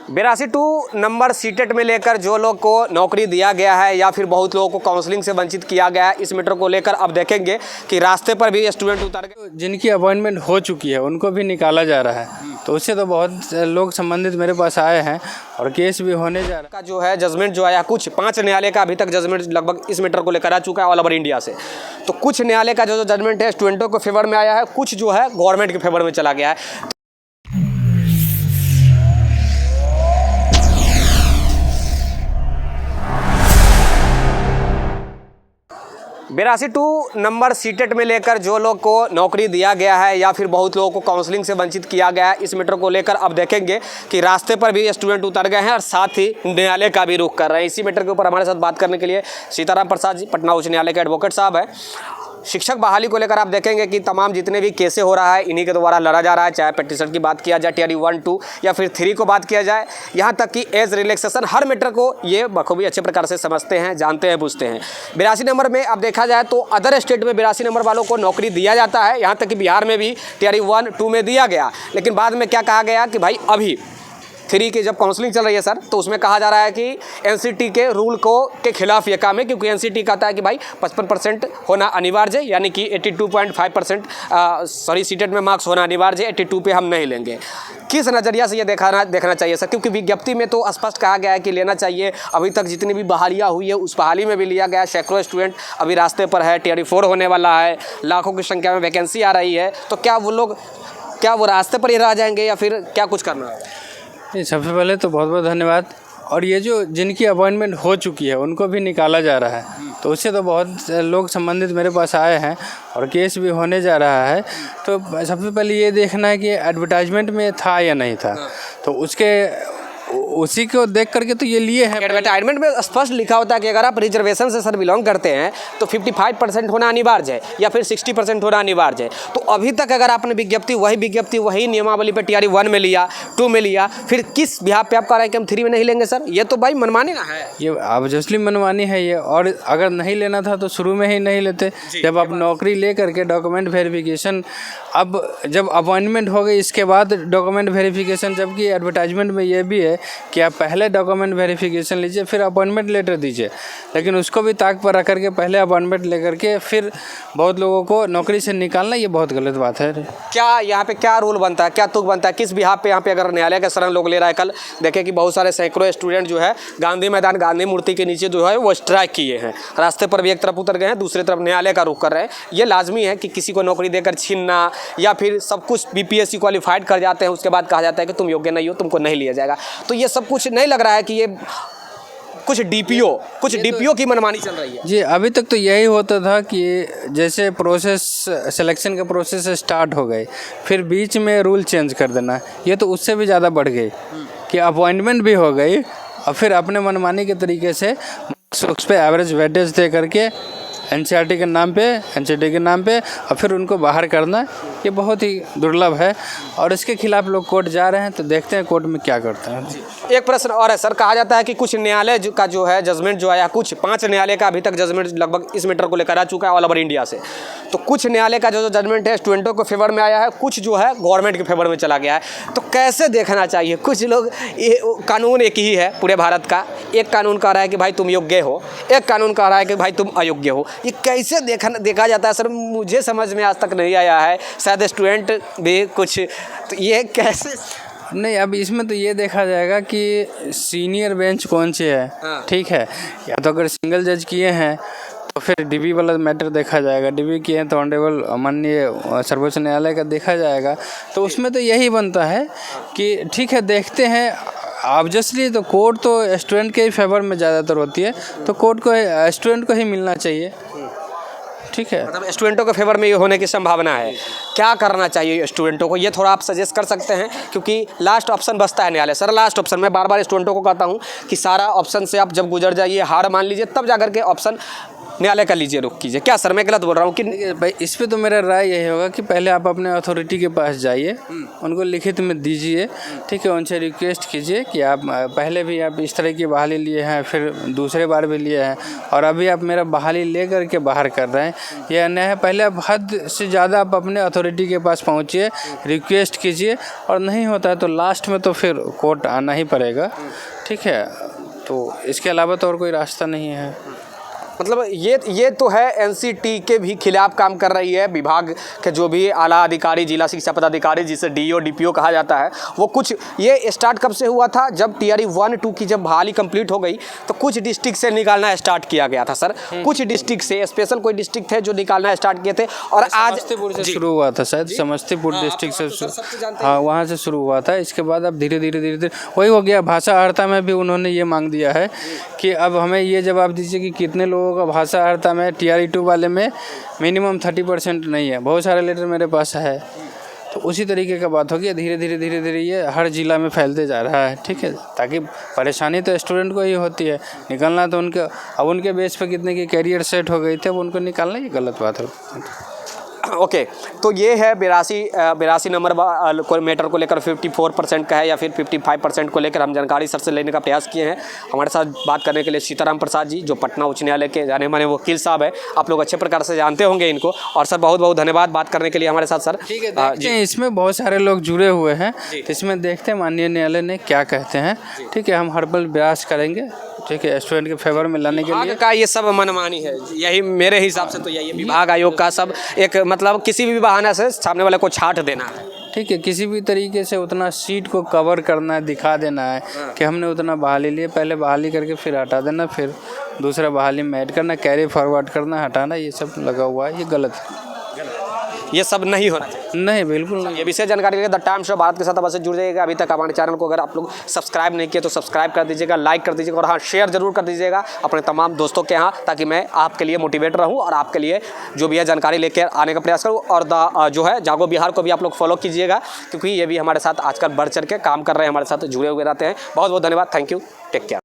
82 number CTET में लेकर जो लोग को नौकरी दिया गया है या फिर बहुत लोगों को काउंसलिंग से वंचित किया गया है, इस मैटर को लेकर अब देखेंगे कि रास्ते पर भी स्टूडेंट उतर गए। जिनकी अपॉइंटमेंट हो चुकी है उनको भी निकाला जा रहा है, तो उससे तो बहुत लोग संबंधित मेरे पास आए हैं और केस भी होने जा रहा है। का जो है जजमेंट जो आया, कुछ 5 न्यायालय का अभी तक जजमेंट लगभग इस मैटर को लेकर आ चुका है ऑल ओवर इंडिया से। तो कुछ न्यायालय का जो जजमेंट है स्टूडेंटों के फेवर में आया है, कुछ जो है गवर्नमेंट के फेवर में चला गया है। 82 नंबर सीटेट में लेकर जो लोग को नौकरी दिया गया है या फिर बहुत लोगों को काउंसलिंग से वंचित किया गया है, इस मैटर को लेकर अब देखेंगे कि रास्ते पर भी स्टूडेंट उतर गए हैं और साथ ही न्यायालय का भी रुख कर रहे हैं। इसी मैटर के ऊपर हमारे साथ बात करने के लिए सीताराम प्रसाद जी, पटना उच्च न्यायालय के एडवोकेट साहब है। शिक्षक बहाली को लेकर आप देखेंगे कि तमाम जितने भी केसें हो रहा है इन्हीं के द्वारा लड़ा जा रहा है, चाहे पेटिशन की बात किया जाए, टियर 1, 2 या फिर 3 को बात किया जाए, यहाँ तक कि एज रिलैक्सेशन, हर मैटर को ये बखूबी अच्छे प्रकार से समझते हैं, जानते हैं, पूछते हैं। 82 नंबर में अब देखा जाए तो अदर स्टेट में 82 नंबर वालों को नौकरी दिया जाता है, यहाँ तक कि बिहार में भी टियर 1, 2 में दिया गया। लेकिन बाद में क्या कहा गया कि भाई अभी 3 की जब काउंसलिंग चल रही है सर, तो उसमें कहा जा रहा है कि एनसीटी के रूल को के खिलाफ ये काम है, क्योंकि एनसीटी कहता है कि भाई 55% होना अनिवार्य है, यानी कि 82.5% सीटेट में मार्क्स होना अनिवार्य है, 82 पे हम नहीं लेंगे। किस नज़रिया से ये देखना चाहिए सर? क्योंकि विज्ञप्ति में तो स्पष्ट कहा गया है कि लेना चाहिए। अभी तक जितनी भी बहालियाँ हुई है उस बहाली में भी लिया गया, सैकड़ों स्टूडेंट अभी रास्ते पर है, टियर 4 होने वाला है, लाखों की संख्या में वैकेंसी आ रही है। तो क्या वो रास्ते पर ही रह जाएंगे या फिर क्या कुछ करना है? सबसे पहले तो बहुत बहुत धन्यवाद। और ये जो जिनकी अपॉइंटमेंट हो चुकी है उनको भी निकाला जा रहा है, तो उससे तो बहुत लोग संबंधित मेरे पास आए हैं और केस भी होने जा रहा है। तो सबसे पहले ये देखना है कि एडवर्टाइजमेंट में था या नहीं था, तो उसी को देख करके तो ये लिए हैं। एडवर्टाइजमेंट में स्पष्ट लिखा होता है कि अगर आप रिजर्वेशन से सर बिलोंग करते हैं तो 55% होना अनिवार्य है या फिर 60% होना अनिवार्य है। तो अभी तक अगर आपने विज्ञप्ति वही नियमावली पे टियर 1 में लिया, 2 में लिया, फिर किस बिहार पे आप कह रहे हैं कि हम 3 में नहीं लेंगे सर? ये तो भाई मनमानी ना है, ये ऑब्वियसली मनमानी है ये। और अगर नहीं लेना था तो शुरू में ही नहीं लेते। जब आप नौकरी ले करके डॉक्यूमेंट वेरिफिकेशन, अब जब अपॉइंटमेंट हो गई इसके बाद डॉक्यूमेंट वेरिफिकेशन, जबकि एडवर्टाइजमेंट में ये भी है कि आप पहले डॉक्यूमेंट वेरिफिकेशन लीजिए फिर अपॉइंटमेंट लेटर दीजिए, लेकिन उसको भी ताक पर रख करके पहले अपॉइंटमेंट लेकर के फिर बहुत लोगों को नौकरी से निकालना, ये बहुत गलत बात है। क्या यहाँ पे क्या रूल बनता है, क्या तुक बनता है, किस बिहार पे यहाँ पे अगर न्यायालय का शरण लोग ले रहा है? कल देखें कि बहुत सारे सैकड़ों स्टूडेंट जो है गांधी मैदान, गांधी मूर्ति के नीचे जो है वो स्ट्राइक किए हैं, रास्ते पर भी एक तरफ उतर गए हैं, दूसरी तरफ न्यायालय का रुख कर रहे हैं। ये लाजमी है कि किसी को नौकरी देकर छीनना या फिर सब कुछ बीपीएससी क्वालिफाइड कर जाते हैं, उसके बाद कहा जाता है कि तुम योग्य नहीं हो, तुमको नहीं लिया जाएगा। तो ये सब कुछ नहीं लग रहा है कि ये कुछ डीपीओ की मनमानी चल रही है? जी, अभी तक तो यही होता था कि जैसे प्रोसेस, सिलेक्शन का प्रोसेस स्टार्ट हो गए, फिर बीच में रूल चेंज कर देना, ये तो उससे भी ज़्यादा बढ़ गई कि अपॉइंटमेंट भी हो गई और फिर अपने मनमानी के तरीके से उस पर एवरेज वेटेज दे करके एनसीईआरटी के नाम पे और फिर उनको बाहर करना, ये बहुत ही दुर्लभ है और इसके खिलाफ लोग कोर्ट जा रहे हैं। तो देखते हैं कोर्ट में क्या करते हैं। एक प्रश्न और है सर, कहा जाता है कि कुछ न्यायालय का जो है जजमेंट जो आया, कुछ 5 न्यायालय का अभी तक जजमेंट लगभग इस मैटर को लेकर आ चुका है ऑल ओवर इंडिया से। तो कुछ न्यायालय का जो जजमेंट है स्टूडेंटों के फेवर में आया है, कुछ जो है गवर्नमेंट के फेवर में चला गया है। तो कैसे देखना चाहिए? कुछ लोग, ये कानून एक ही है पूरे भारत का, एक कानून कह रहा है कि भाई तुम योग्य हो, एक कानून कह रहा है कि भाई तुम अयोग्य हो। ये कैसे देखा जाता है सर? मुझे समझ में आज तक नहीं आया है, शायद स्टूडेंट भी कुछ, तो ये कैसे? नहीं, अब इसमें तो ये देखा जाएगा कि सीनियर बेंच कौन से है। ठीक है, या तो अगर सिंगल जज किए हैं तो फिर डीबी वाला मैटर देखा जाएगा, डीबी किए हैं तो ऑनरेबल माननीय सर्वोच्च न्यायालय का देखा जाएगा। तो उसमें तो यही बनता है कि ठीक है, देखते हैं। ऑब्वियसली तो कोर्ट तो स्टूडेंट के ही फेवर में ज़्यादातर होती है, तो कोर्ट को स्टूडेंट को ही मिलना चाहिए। ठीक है, मतलब स्टूडेंटों के फेवर में ये होने की संभावना है। क्या करना चाहिए स्टूडेंटों को, ये थोड़ा आप सजेस्ट कर सकते हैं? क्योंकि लास्ट ऑप्शन बचता है न्यायालय सर, लास्ट ऑप्शन। मैं बार बार स्टूडेंटों को कहता हूँ कि सारा ऑप्शन से आप जब गुजर जाइए, हार मान लीजिए, तब जाकर के ऑप्शन न्यायालय का लीजिए, रुख कीजिए। क्या सर, मैं गलत बोल रहा हूँ कि देखिए भाई, इस पे तो मेरा राय यही होगा कि पहले आप अपने अथॉरिटी के पास जाइए, उनको लिखित में दीजिए, ठीक है, उनसे रिक्वेस्ट कीजिए कि आप पहले भी आप इस तरह की बहाली लिए हैं, फिर दूसरे बार भी लिए हैं, और अभी आप मेरा बहाली ले करके बाहर कर रहे हैं, ये अन्याय है। पहले आप हद से ज़्यादा आप अपने अथॉरिटी के पास पहुँचिए, रिक्वेस्ट कीजिए, और नहीं होता है तो लास्ट में तो फिर कोर्ट आना ही पड़ेगा, ठीक है। तो इसके अलावा तो और कोई रास्ता नहीं है। मतलब ये तो है एनसीटी के भी खिलाफ काम कर रही है, विभाग के जो भी आला अधिकारी, जिला शिक्षा पदाधिकारी, जिसे डीओ डीपीओ कहा जाता है, वो कुछ ये स्टार्ट कब से हुआ था? जब टीआरई 1-2 की जब बहाली कंप्लीट हो गई तो कुछ डिस्ट्रिक्ट से निकालना स्टार्ट किया गया था सर, कुछ डिस्ट्रिक्ट से, स्पेशल कोई डिस्ट्रिक्ट थे जो निकालना स्टार्ट किए थे, और आज समस्तीपुर से शुरू हुआ था शायद, समस्तीपुर डिस्ट्रिक्ट से, हाँ वहाँ से शुरू हुआ था। इसके बाद अब धीरे धीरे वही हो गया। भाषा अर्हता में भी उन्होंने ये मांग दिया है कि अब हमें ये जवाब दीजिए कि कितने लोगों का भाषा अर्हता में टीआरई 2 वाले में मिनिमम 30% नहीं है। बहुत सारे लेटर मेरे पास है, तो उसी तरीके का बात होगी। धीरे धीरे ये हर जिला में फैलते जा रहा है, ठीक है, ताकि परेशानी तो स्टूडेंट को ही होती है, निकलना तो उनके, अब उनके बेस पे कितने की कैरियर सेट हो गई थे, अब उनको निकालना ही गलत बात है। ओके, तो ये है 82 नंबर मैटर को लेकर 54% का है या फिर 55% को लेकर हम जानकारी सर से लेने का प्रयास किए हैं। हमारे साथ बात करने के लिए सीताराम प्रसाद जी, जो पटना उच्च न्यायालय के जाने माने वकील साहब है, आप लोग अच्छे प्रकार से जानते होंगे इनको। और सर बहुत बहुत धन्यवाद बात करने के लिए हमारे साथ सर। ठीक है, देखते हैं, इसमें बहुत सारे लोग जुड़े हुए हैं, तो इसमें देखते हैं माननीय न्यायालय ने क्या कहते हैं, ठीक है। हम हर्बल प्रयास करेंगे, ठीक है, स्टूडेंट के फेवर में लाने के लिए। का ये सब मनमानी है, यही मेरे हिसाब से तो यही विभाग आयोग का सब एक मतलब किसी भी बहाना से सामने वाले को छाट देना है, ठीक है, किसी भी तरीके से उतना सीट को कवर करना है, दिखा देना है कि हमने उतना बहाली लिए, पहले बहाली करके फिर हटा देना, फिर दूसरा बहाली में ऐड करना, कैरी फॉरवर्ड करना, हटाना, ये सब लगा हुआ है, ये गलत है, ये सब नहीं होना चाहिए। नहीं, बिल्कुल नहीं। ये विशेष जानकारी के लिए द टाइम्स ऑफ भारत के साथ अवश्य जुड़ जाइएगा। अभी तक हमारे चैनल को अगर आप लोग सब्सक्राइब नहीं किए तो सब्सक्राइब कर दीजिएगा, लाइक कर दीजिएगा, और हाँ शेयर जरूर कर दीजिएगा अपने तमाम दोस्तों के यहाँ, ताकि मैं आपके लिए मोटिवेट रहूँ और आपके लिए जो भी है जानकारी लेकर आने का प्रयास करूँ। और जो है जागो बिहार को भी आप लोग फॉलो कीजिएगा, क्योंकि ये भी हमारे साथ आजकल बढ़ चढ़ के काम कर रहे हैं, हमारे साथ जुड़े हुए रहते हैं। बहुत बहुत धन्यवाद, थैंक यू, टेक केयर।